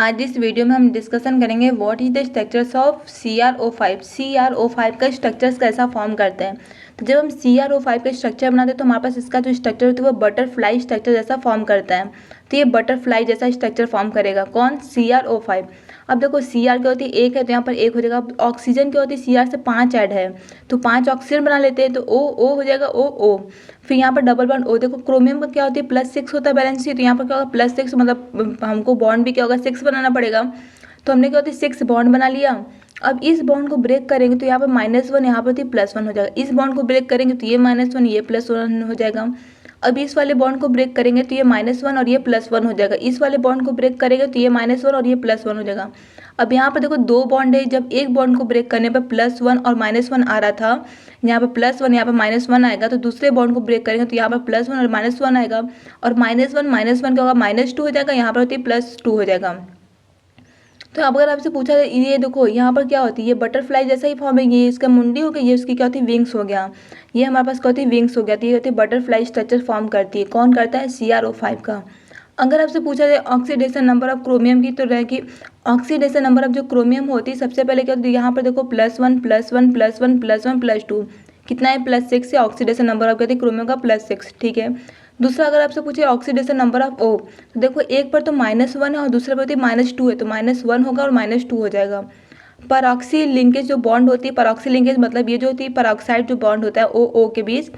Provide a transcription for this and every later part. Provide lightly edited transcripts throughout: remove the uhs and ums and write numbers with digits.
आज इस वीडियो में हम डिस्कशन करेंगे what is the structures of CrO5। CrO5 का स्ट्रक्चर्स कैसा फॉर्म करते हैं। तो जब हम CrO5 का स्ट्रक्चर बनाते हैं तो हमारे पास इसका जो स्ट्रक्चर होता है वो बटरफ्लाई स्ट्रक्चर जैसा फॉर्म करता है। तो ये बटरफ्लाई जैसा स्ट्रक्चर फॉर्म करेगा कौन, CrO5। अब देखो Cr क्या होती है, एक है तो यहाँ पर एक हो जाएगा। ऑक्सीजन क्या होती है, Cr से 5 ऐड है तो 5 ऑक्सीजन बना लेते हैं तो O हो जाएगा, O। फिर यहाँ पर डबल बॉन्ड O, देखो क्रोमियम का क्या होती है +6 होता है बैलेंसी, तो यहाँ पर क्या होगा +6, मतलब हमको बॉन्ड भी क्या होगा 6 बनाना पड़ेगा। तो हमने क्या होती है 6 बॉन्ड बना लिया। अब इस बॉन्ड को ब्रेक करेंगे तो यहाँ पर -1, यहाँ पर होती है +1 हो जाएगा। इस बॉन्ड को ब्रेक करेंगे तो ये -1 ये +1 हो जाएगा। अब इस वाले बॉन्ड को ब्रेक करेंगे तो ये -1 और ये +1 हो जाएगा। इस वाले बॉन्ड को ब्रेक करेंगे तो ये -1 और ये +1 हो जाएगा। अब यहाँ पर देखो 2 बॉन्ड है, जब एक बॉन्ड को ब्रेक करने पर +1 और -1 आ रहा था, यहाँ पर +1 यहाँ पर -1 आएगा, तो दूसरे बॉन्ड को ब्रेक करेंगे तो यहाँ पर +1 और -1 आएगा, और -1 क्या होगा -2 हो जाएगा, यहाँ पर होती है +2 हो जाएगा। तो अब अगर आपसे पूछा जाए ये देखो यहाँ पर क्या होती है, ये बटरफ्लाई जैसा ही फॉर्म है, ये इसका मुंडी हो गया, ये उसकी क्या होती है विंग्स हो गया। ये हमारे पास क्या होती है विंग्स हो गया, तो ये होती है बटरफ्लाई स्ट्रक्चर फॉर्म करती है। कौन करता है, CrO5 का। अगर आपसे पूछा जाए ऑक्सीडेशन नंबर ऑफ क्रोमियम की, तो रहेगी ऑक्सीडेशन नंबर ऑफ जो क्रोमियम होती है सबसे पहले क्या होती है, यहाँ पर देखो +1 +1 +1 +1 +2 कितना है +6 से ऑक्सीडेशन नंबर ऑफ कहते हैं क्रोमियम का +6, ठीक है। दूसरा अगर आपसे पूछे ऑक्सीडेशन नंबर ऑफ O, तो देखो एक पर तो -1 है और दूसरे पर होती है -2 है, तो -1 होगा और -2 हो जाएगा। परऑक्सी लिंकेज जो बॉन्ड होती है, परऑक्सी लिंकेज मतलब ये जो होती है परऑक्साइड जो बॉन्ड होता है O के बीच,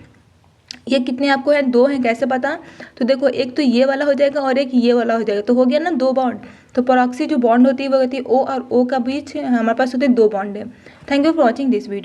ये कितने आपको है, 2 हैं। कैसे पता, तो देखो एक तो ये वाला हो जाएगा और एक ये वाला हो जाएगा, तो हो गया ना 2 बॉन्ड। तो परऑक्सी जो बॉन्ड होती है वो होती है O और O का बीच हमारे पास होते हैं 2 बॉन्ड है। Thank you for watching this video.